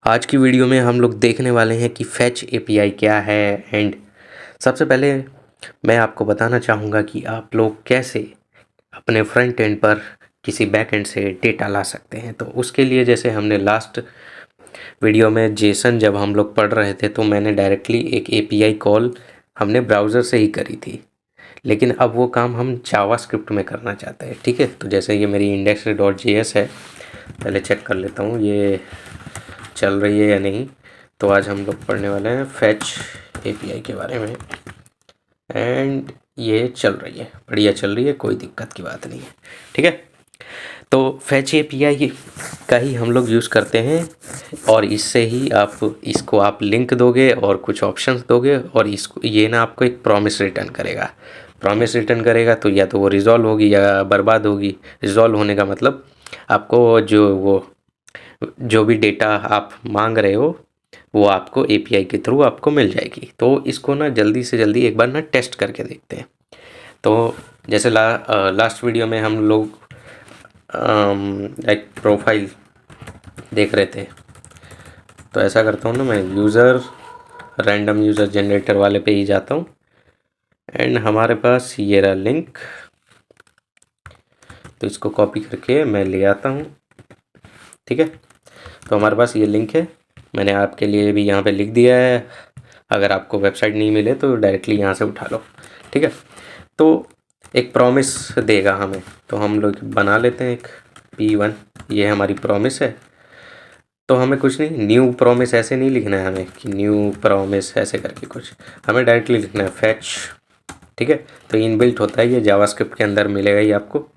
आज की वीडियो में हम लोग देखने वाले हैं कि फैच एपीआई क्या है। एंड सबसे पहले मैं आपको बताना चाहूँगा कि आप लोग कैसे अपने फ्रंट एंड पर किसी बैक एंड से डेटा ला सकते हैं। तो उसके लिए जैसे हमने लास्ट वीडियो में जेसन जब हम लोग पढ़ रहे थे तो मैंने डायरेक्टली एक एपीआई कॉल हमने ब्राउज़र से ही करी थी, लेकिन अब वो काम हम जावास्क्रिप्ट में करना चाहते हैं। ठीक है, तो जैसे ये मेरी index.js है, पहले चेक कर लेता हूँ ये चल रही है या नहीं। तो आज हम लोग पढ़ने वाले हैं फैच एपीआई के बारे में। एंड ये चल रही है, बढ़िया चल रही है, कोई दिक्कत की बात नहीं है। ठीक है, तो फैच एपीआई का ही हम लोग यूज़ करते हैं और इससे ही इसको आप लिंक दोगे और कुछ ऑप्शंस दोगे और इसको ये ना आपको एक प्रॉमिस रिटर्न करेगा। प्रॉमिस रिटर्न करेगा तो या तो वो रिज़ॉल्व होगी या बर्बाद होगी। रिज़ॉल्व होने का मतलब आपको जो भी डेटा आप मांग रहे हो वो आपको एपीआई के थ्रू आपको मिल जाएगी। तो इसको ना जल्दी से जल्दी एक बार ना टेस्ट करके देखते हैं। तो जैसे लास्ट वीडियो में हम लोग एक प्रोफाइल देख रहे थे, तो ऐसा करता हूँ ना, मैं रैंडम यूज़र जनरेटर वाले पे ही जाता हूँ एंड हमारे पास ये रहा लिंक। तो इसको कॉपी करके मैं ले आता हूँ। ठीक है, तो हमारे पास ये लिंक है, मैंने आपके लिए भी यहाँ पे लिख दिया है। अगर आपको वेबसाइट नहीं मिले तो डायरेक्टली यहाँ से उठा लो। ठीक है, तो एक प्रॉमिस देगा हमें, तो हम लोग बना लेते हैं एक P1। ये हमारी प्रॉमिस है। तो हमें कुछ नहीं, न्यू प्रॉमिस ऐसे नहीं लिखना है हमें कि न्यू प्रॉमिस ऐसे करके कुछ, हमें डायरेक्टली लिखना है फैच। ठीक है, तो इनबिल्ट होता है, ये जावास्क्रिप्ट के अंदर मिलेगा ही आपको।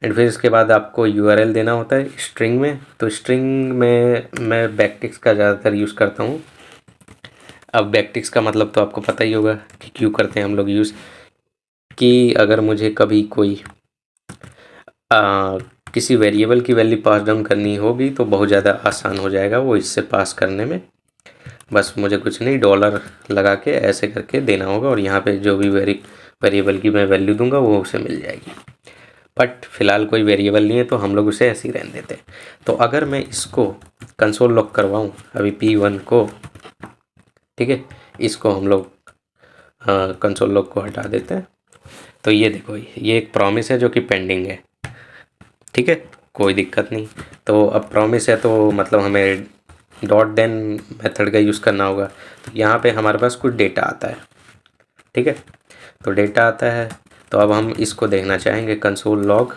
एंड फिर इसके बाद आपको यूआरएल देना होता है स्ट्रिंग में। तो स्ट्रिंग में मैं बैकटिक्स का ज़्यादातर यूज़ करता हूँ। अब बैकटिक्स का मतलब तो आपको पता ही होगा कि क्यों करते हैं हम लोग यूज़, कि अगर मुझे कभी कोई किसी वेरिएबल की वैल्यू पास डाउन करनी होगी तो बहुत ज़्यादा आसान हो जाएगा वो इससे पास करने में। बस मुझे कुछ नहीं, डॉलर लगा के ऐसे करके देना होगा और यहाँ पे जो भी वेरिएबल की मैं वैल्यू दूंगा वो उसे मिल जाएगी। बट फिलहाल कोई वेरिएबल नहीं है तो हम लोग उसे ऐसे ही रहने देते हैं। तो अगर मैं इसको कंसोल लॉक करवाऊँ अभी P1 को, ठीक है, इसको हम लोग कंसोल लॉक को हटा देते हैं। तो ये देखो, ये एक प्रॉमिस है जो कि पेंडिंग है। ठीक है, कोई दिक्कत नहीं। तो अब प्रॉमिस है तो मतलब हमें डॉट देन मेथड का यूज़ करना होगा। तो यहाँ पे हमारे पास कुछ डेटा आता है। ठीक है, तो डेटा आता है, तो अब हम इसको देखना चाहेंगे कंसोल लॉग।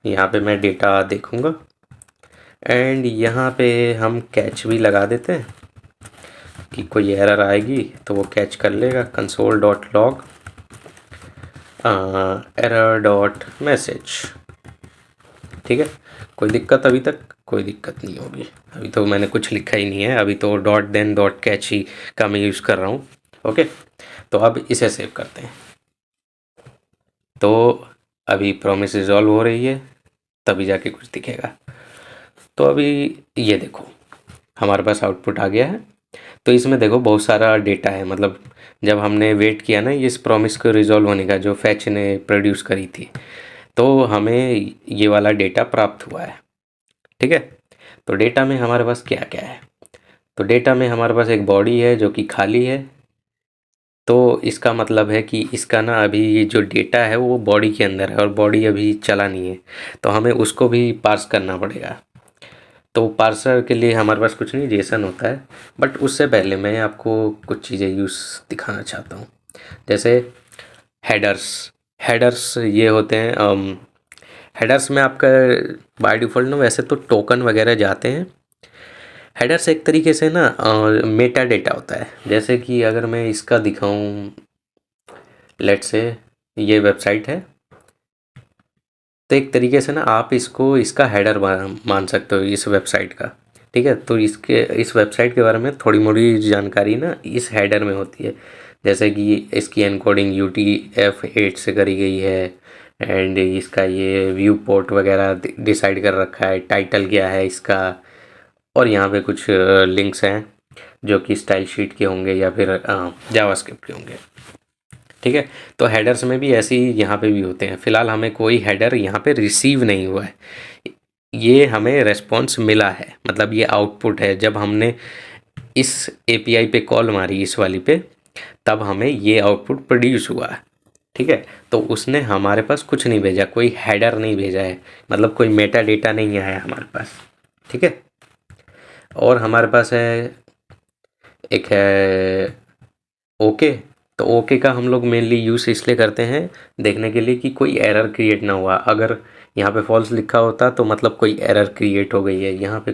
यहाँ पे मैं डेटा देखूँगा एंड यहाँ पे हम कैच भी लगा देते हैं कि कोई एरर आएगी तो वो कैच कर लेगा। Console dot log error dot message. ठीक है, कोई दिक्कत, अभी तक कोई दिक्कत नहीं होगी। अभी तो मैंने कुछ लिखा ही नहीं है, अभी तो डॉट देन डॉट कैच ही का मैं यूज़ कर रहा हूँ। ओके, तो अब इसे सेव करते हैं। तो अभी प्रॉमिस रिजॉल्व हो रही है तभी जाके कुछ दिखेगा। तो अभी ये देखो हमारे पास आउटपुट आ गया है। तो इसमें देखो बहुत सारा डेटा है, मतलब जब हमने वेट किया ना इस प्रॉमिस को रिजॉल्व होने का जो फैच ने प्रोड्यूस करी थी, तो हमें ये वाला डेटा प्राप्त हुआ है। ठीक है, तो डेटा में हमारे पास क्या क्या है। तो डेटा में हमारे पास एक बॉडी है जो कि खाली है। तो इसका मतलब है कि इसका ना अभी ये जो डेटा है वो बॉडी के अंदर है और बॉडी अभी चला नहीं है, तो हमें उसको भी पार्स करना पड़ेगा। तो पार्सर के लिए हमारे पास कुछ नहीं, जेसन होता है। बट उससे पहले मैं आपको कुछ चीज़ें यूज़ दिखाना चाहता हूँ। जैसे हेडर्स। हेडर्स ये होते हैं, हेडर्स में आपका बाय डिफ़ॉल्ट ना वैसे तो टोकन वगैरह जाते हैं। हेडर्स एक तरीके से ना मेटा डेटा होता है। जैसे कि अगर मैं इसका दिखाऊं, लेट्स से ये वेबसाइट है, तो एक तरीके से ना आप इसका हेडर मान सकते हो इस वेबसाइट का। ठीक है, तो इस वेबसाइट के बारे में थोड़ी मोड़ी जानकारी ना इस हेडर में होती है। जैसे कि इसकी एनकोडिंग UTF-8 से करी गई है एंड इसका ये व्यू पोर्ट वगैरह डिसाइड कर रखा है, टाइटल क्या है इसका, और यहाँ पे कुछ लिंक्स हैं जो कि स्टाइल शीट के होंगे या फिर जावास्क्रिप्ट के होंगे। ठीक है, तो हेडर्स में भी ऐसे ही यहाँ पे भी होते हैं। फ़िलहाल हमें कोई हेडर यहाँ पे रिसीव नहीं हुआ है। ये हमें रेस्पॉन्स मिला है, मतलब ये आउटपुट है। जब हमने इस एपीआई पे कॉल मारी, इस वाली पे, तब हमें ये आउटपुट प्रोड्यूस हुआ है। ठीक है, तो उसने हमारे पास कुछ नहीं भेजा, कोई हेडर नहीं भेजा है, मतलब कोई मेटा डेटा नहीं आया हमारे पास। ठीक है, और हमारे पास है, एक है ओके। तो ओके का हम लोग मेनली यूज़ इसलिए करते हैं देखने के लिए कि कोई एरर क्रिएट ना हुआ। अगर यहाँ पे फॉल्स लिखा होता तो मतलब कोई एरर क्रिएट हो गई है, यहाँ पे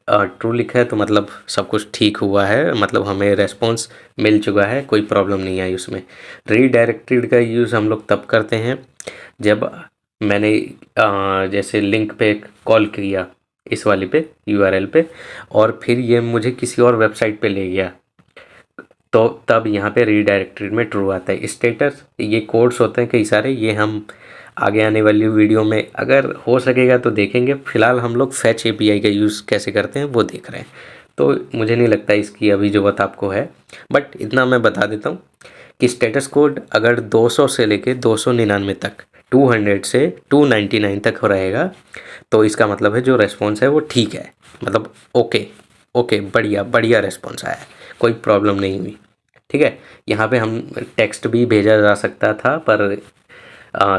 ट्रू लिखा है तो मतलब सब कुछ ठीक हुआ है, मतलब हमें रेस्पॉन्स मिल चुका है, कोई प्रॉब्लम नहीं आई उसमें। रीडायरेक्टेड का यूज़ हम लोग तब करते हैं जब मैंने जैसे लिंक पे कॉल किया इस वाली पे, यूआरएल पे, और फिर ये मुझे किसी और वेबसाइट पे ले गया, तो तब यहाँ पे रीडायरेक्टेड में ट्रू आता है। स्टेटस, ये कोड्स होते हैं कई सारे, ये हम आगे आने वाली वीडियो में अगर हो सकेगा तो देखेंगे। फिलहाल हम लोग फैच एपीआई का यूज़ कैसे करते हैं वो देख रहे हैं, तो मुझे नहीं लगता इसकी अभी ज़रूरत आपको है, बट इतना मैं बता देता हूँ कि स्टेटस कोड अगर 200 से लेके 299 तक, 200 से 299 तक हो रहेगा, तो इसका मतलब है जो रेस्पॉन्स है वो ठीक है, मतलब ओके ओके, बढ़िया बढ़िया रेस्पॉन्स आया है, कोई प्रॉब्लम नहीं हुई। ठीक है, यहाँ पे हम टेक्स्ट भी भेजा जा सकता था, पर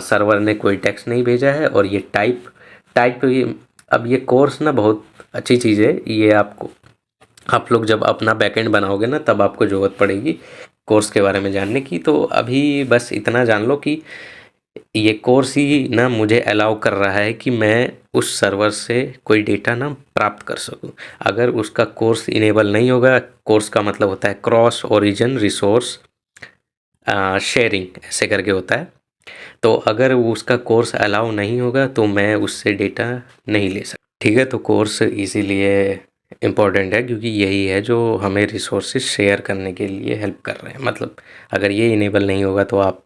सर्वर ने कोई टेक्स्ट नहीं भेजा है। और ये टाइप ये, अब ये कोर्स ना बहुत अच्छी चीज़ है, ये आपको, आप लोग जब अपना बैकएंड बनाओगे ना तब आपको ज़रूरत पड़ेगी कोर्स के बारे में जानने की। तो अभी बस इतना जान लो कि ये कोर्स ही ना मुझे अलाउ कर रहा है कि मैं उस सर्वर से कोई डेटा ना प्राप्त कर सकूं। अगर उसका कोर्स इनेबल नहीं होगा, कोर्स का मतलब होता है क्रॉस ओरिजिन रिसोर्स शेयरिंग, ऐसे करके होता है। तो अगर उसका कोर्स अलाउ नहीं होगा तो मैं उससे डेटा नहीं ले सकता। ठीक है, तो कोर्स इसीलिए इम्पोर्टेंट है क्योंकि यही है जो हमें रिसोर्सेज शेयर करने के लिए हेल्प कर रहे हैं। मतलब अगर ये इनेबल नहीं होगा तो आप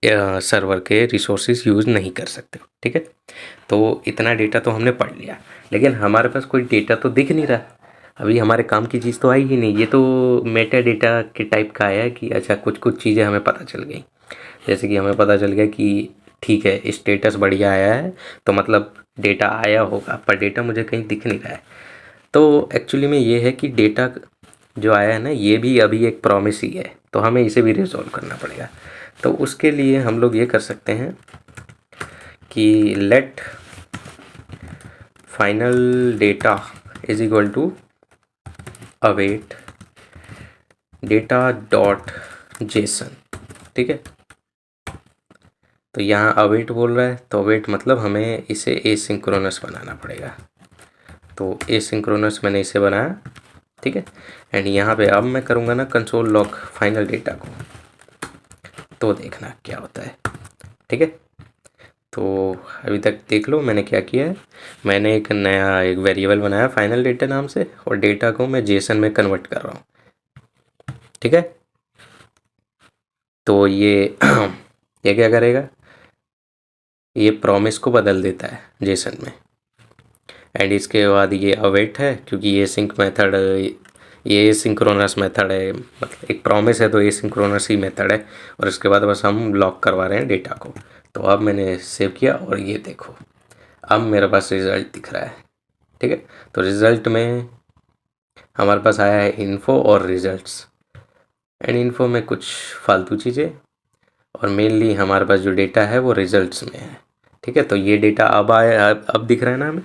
सर्वर के रिसोर्सेज यूज़ नहीं कर सकते। ठीक है, तो इतना डेटा तो हमने पढ़ लिया, लेकिन हमारे पास कोई डेटा तो दिख नहीं रहा। अभी हमारे काम की चीज़ तो आई ही नहीं, ये तो मेटा डेटा के टाइप का आया कि अच्छा कुछ कुछ चीज़ें हमें पता चल गई। जैसे कि हमें पता चल गया कि ठीक है स्टेटस बढ़िया आया है, तो मतलब डेटा आया होगा, पर डेटा मुझे कहीं दिख नहीं रहा है। तो एक्चुअली में ये है कि डेटा जो आया है ना, ये भी अभी एक प्रॉमिस ही है, तो हमें इसे भी रिजॉल्व करना पड़ेगा। तो उसके लिए हम लोग ये कर सकते हैं कि let final data is equal to await data dot JSON. ठीक है, तो यहाँ अवेट बोल रहा है, तो अवेट मतलब हमें इसे एसिंक्रोनस बनाना पड़ेगा। तो एसिंक्रोनस मैंने इसे बनाया। ठीक है, एंड यहाँ पे अब मैं करूँगा ना कंसोल लॉग फाइनल डेटा को, तो देखना क्या होता है। ठीक है, तो अभी तक देख लो मैंने क्या किया है। मैंने एक नया एक वेरिएबल बनाया फाइनल डेटा नाम से, और डेटा को मैं जेसन में कन्वर्ट कर रहा हूँ। ठीक है, तो ये क्या करेगा, ये प्रॉमिस को बदल देता है जेसन में। एंड इसके बाद ये अवेट है, क्योंकि ये सिंक मेथड, ये सिंक्रोनस मेथड है, मतलब एक प्रॉमिस है तो ये सिंक्रोनस ही मेथड है। और इसके बाद बस हम लॉक करवा रहे हैं डेटा को। तो अब मैंने सेव किया और ये देखो अब मेरे पास रिज़ल्ट दिख रहा है। ठीक है, तो रिज़ल्ट में हमारे पास आया है इन्फो और रिज़ल्ट्स। एंड इन्फो में कुछ फालतू चीज़ें, और मेनली हमारे पास जो डेटा है वो रिज़ल्ट्स में है। ठीक है, तो ये डेटा अब आया, अब दिख रहा है ना हमें।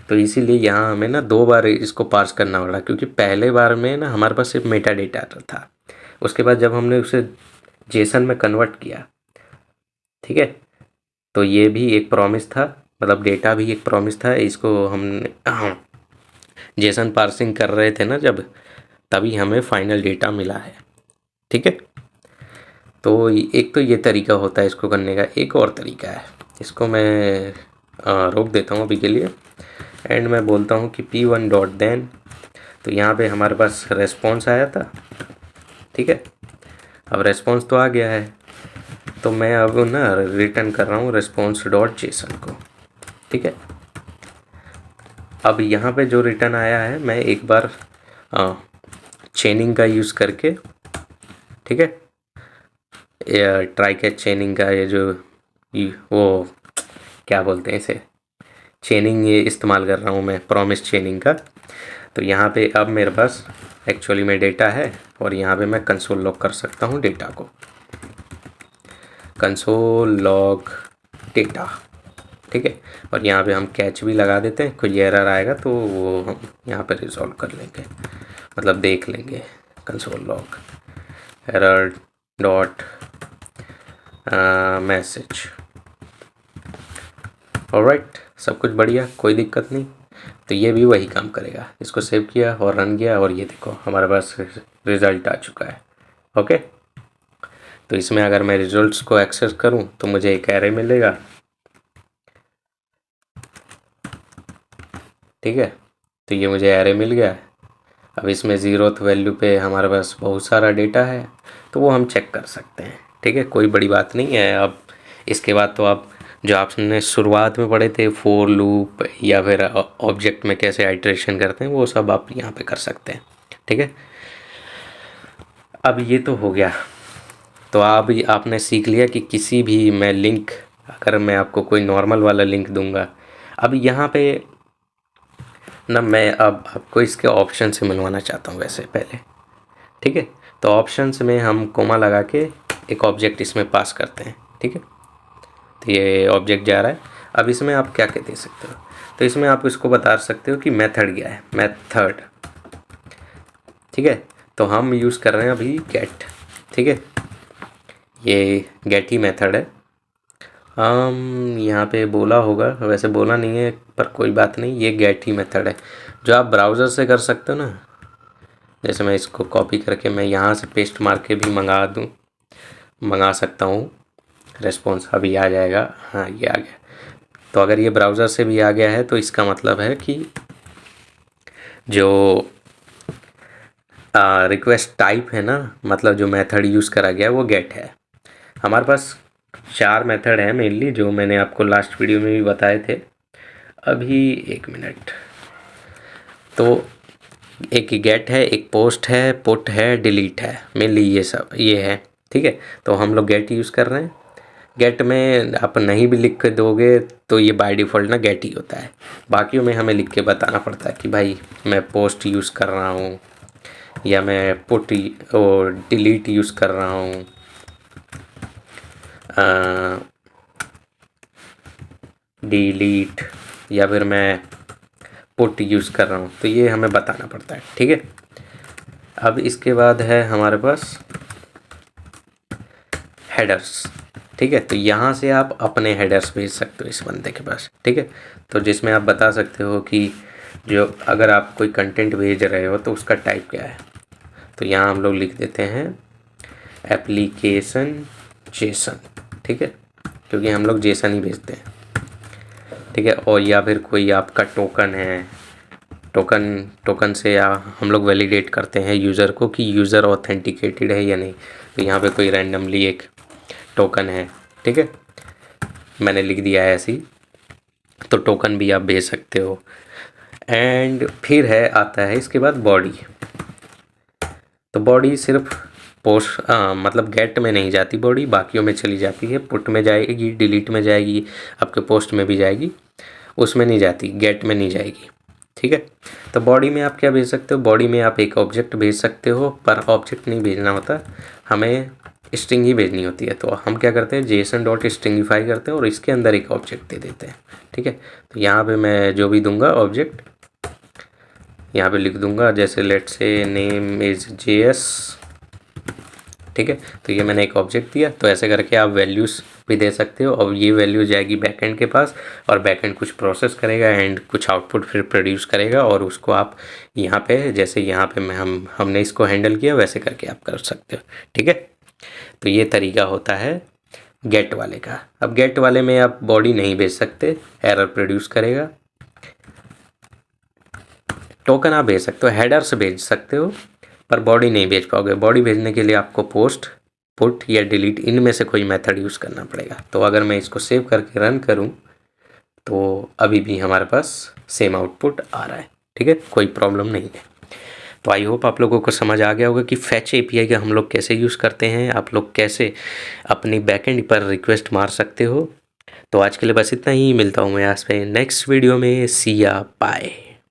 तो इसीलिए यहाँ हमें ना 2 बार इसको पार्स करना पड़ा, क्योंकि पहले बार में ना हमारे पास सिर्फ मेटा डेटा था। उसके बाद जब हमने उसे जेसन में कन्वर्ट किया, ठीक है, तो ये भी एक प्रॉमिस था, मतलब डेटा भी एक प्रॉमिस था। इसको हमने जेसन पार्सिंग कर रहे थे ना जब, तभी हमें फाइनल डेटा मिला है। ठीक है, तो एक तो ये तरीका होता है इसको करने का। एक और तरीका है, इसको मैं रोक देता हूँ अभी के लिए, एंड मैं बोलता हूँ कि p1 डॉट देन। तो यहाँ पे हमारे पास रेस्पॉन्स आया था। ठीक है, अब रेस्पॉन्स तो आ गया है, तो मैं अब ना रिटर्न कर रहा हूँ रेस्पॉन्स डॉट जेसन को। ठीक है, अब यहाँ पे जो रिटर्न आया है, मैं एक बार चेनिंग का यूज़ करके, ठीक है, ट्राई कैच चेनिंग का, ये जो वो क्या बोलते हैं इसे, चेनिंग ये इस्तेमाल कर रहा हूँ मैं, प्रॉमिस चेनिंग का। तो यहाँ पे अब मेरे पास एक्चुअली में डेटा है और यहाँ पे मैं कंसोल लॉग कर सकता हूँ डेटा को, कंसोल लॉग डेटा, ठीक है। और यहाँ पे हम कैच भी लगा देते हैं, कोई एरर आएगा तो वो हम यहाँ पे रिजॉल्व कर लेंगे, मतलब देख लेंगे। Console log error dot message, alright, सब कुछ बढ़िया, कोई दिक्कत नहीं। तो ये भी वही काम करेगा। इसको सेव किया और रन किया और ये देखो हमारे पास रिज़ल्ट आ चुका है। ओके, तो इसमें अगर मैं रिजल्ट्स को एक्सेस करूं तो मुझे एक एरे मिलेगा, ठीक है। तो ये मुझे एरे मिल गया। अब इसमें 0th वैल्यू पे हमारे पास बहुत सारा डेटा है तो वो हम चेक कर सकते हैं, ठीक है, कोई बड़ी बात नहीं है। अब इसके बाद तो आप जो आपने शुरुआत में पढ़े थे फॉर लूप या फिर ऑब्जेक्ट में कैसे आइटरेशन करते हैं वो सब आप यहाँ पे कर सकते हैं, ठीक है। अब ये तो हो गया। तो आपने सीख लिया कि किसी भी मैं लिंक, अगर मैं आपको कोई नॉर्मल वाला लिंक दूंगा, अब यहाँ पे ना मैं अब आपको इसके ऑप्शन से मिलवाना चाहता हूँ वैसे पहले, ठीक है। तो ऑप्शंस में हम कोमा लगा के एक ऑब्जेक्ट इसमें पास करते हैं, ठीक है। तो ये ऑब्जेक्ट जा रहा है। अब इसमें आप क्या दे सकते हो, तो इसमें आप इसको बता सकते हो कि मेथड क्या है, मेथड, ठीक है। तो हम यूज़ कर रहे हैं अभी गेट, ठीक है, ये गेट ही मेथड है। हम यहाँ पे बोला होगा, वैसे बोला नहीं है पर कोई बात नहीं, ये गेट ही मेथड है जो आप ब्राउज़र से कर सकते हो ना। जैसे मैं इसको कॉपी करके मैं यहाँ से पेस्ट मार के भी मंगा सकता हूँ। रेस्पॉन्स अभी आ जाएगा, हाँ ये आ गया। तो अगर ये ब्राउज़र से भी आ गया है तो इसका मतलब है कि जो रिक्वेस्ट टाइप है ना, मतलब जो मेथड यूज़ करा गया है वो गेट है। हमारे पास 4 मेथड है मेनली, जो मैंने आपको लास्ट वीडियो में भी बताए थे। अभी 1 मिनट, तो एक गेट है, एक पोस्ट है, पुट है, डिलीट है, मेनली ये सब ये है, ठीक है। तो हम लोग गेट यूज़ कर रहे हैं। गेट में आप नहीं भी लिख के दोगे तो ये बाय डिफ़ॉल्ट ना गेट ही होता है। बाकियों में हमें लिख के बताना पड़ता है कि भाई मैं पोस्ट यूज़ कर रहा हूँ या मैं पुट और डिलीट यूज़ कर रहा हूँ, डिलीट, या फिर मैं पुट यूज़ कर रहा हूँ, तो ये हमें बताना पड़ता है, ठीक है। अब इसके बाद है हमारे पास हेडर्स, ठीक है। तो यहाँ से आप अपने हेडर्स भेज सकते हो इस बंदे के पास, ठीक है। तो जिसमें आप बता सकते हो कि जो अगर आप कोई कंटेंट भेज रहे हो तो उसका टाइप क्या है। तो यहाँ हम लोग लिख देते हैं एप्लीकेशन जेसन, ठीक है, क्योंकि हम लोग जेसन ही भेजते हैं, ठीक है। और या फिर कोई आपका टोकन है, टोकन से हम लोग वैलिडेट करते हैं यूज़र को कि यूज़र ऑथेंटिकेटेड है या नहीं। तो यहाँ पे कोई रैंडमली एक टोकन है, ठीक है, मैंने लिख दिया है ऐसी, तो टोकन भी आप भेज सकते हो। एंड फिर आता है इसके बाद बॉडी। तो बॉडी सिर्फ पोस्ट मतलब गेट में नहीं जाती बॉडी, बाकियों में चली जाती है, पुट में जाएगी, डिलीट में जाएगी, आपके पोस्ट में भी जाएगी, उसमें नहीं जाती, गेट में नहीं जाएगी, ठीक है। तो बॉडी में आप क्या भेज सकते हो, बॉडी में आप एक ऑब्जेक्ट भेज सकते हो, पर ऑब्जेक्ट नहीं भेजना होता, हमें स्ट्रिंग ही भेजनी होती है। तो हम क्या करते हैं, जेसन डॉट स्ट्रिंगिफाई करते हैं और इसके अंदर एक ऑब्जेक्ट दे देते हैं, ठीक है। तो यहाँ पे मैं जो भी दूंगा ऑब्जेक्ट यहाँ पे लिख दूंगा, जैसे लेट से नेम इज JS, ठीक है। तो ये मैंने एक ऑब्जेक्ट दिया। तो ऐसे करके आप वैल्यूज़ भी दे सकते हो और ये वैल्यू जाएगी बैकएंड के पास और बैकएंड कुछ प्रोसेस करेगा एंड कुछ आउटपुट फिर प्रोड्यूस करेगा और उसको आप यहाँ पे, जैसे यहाँ पे हमने इसको हैंडल किया वैसे करके आप कर सकते हो, ठीक है। तो ये तरीका होता है गेट वाले का। अब गेट वाले में आप बॉडी नहीं भेज सकते, एरर प्रोड्यूस करेगा। टोकन आप भेज सकते हो, हेडर्स भेज सकते हो, पर बॉडी नहीं भेज पाओगे। बॉडी भेजने के लिए आपको पोस्ट, पुट या डिलीट इनमें से कोई मेथड यूज़ करना पड़ेगा। तो अगर मैं इसको सेव करके रन करूं तो अभी भी हमारे पास सेम आउटपुट आ रहा है, ठीक है, कोई प्रॉब्लम नहीं है। तो आई होप आप लोगों को समझ आ गया होगा कि फैच API का हम लोग कैसे यूज़ करते हैं, आप लोग कैसे अपनी बैकएंड पर रिक्वेस्ट मार सकते हो। तो आज के लिए बस इतना ही, मिलता हूँ मैं यहाँ पे नेक्स्ट वीडियो में। सी या बाय।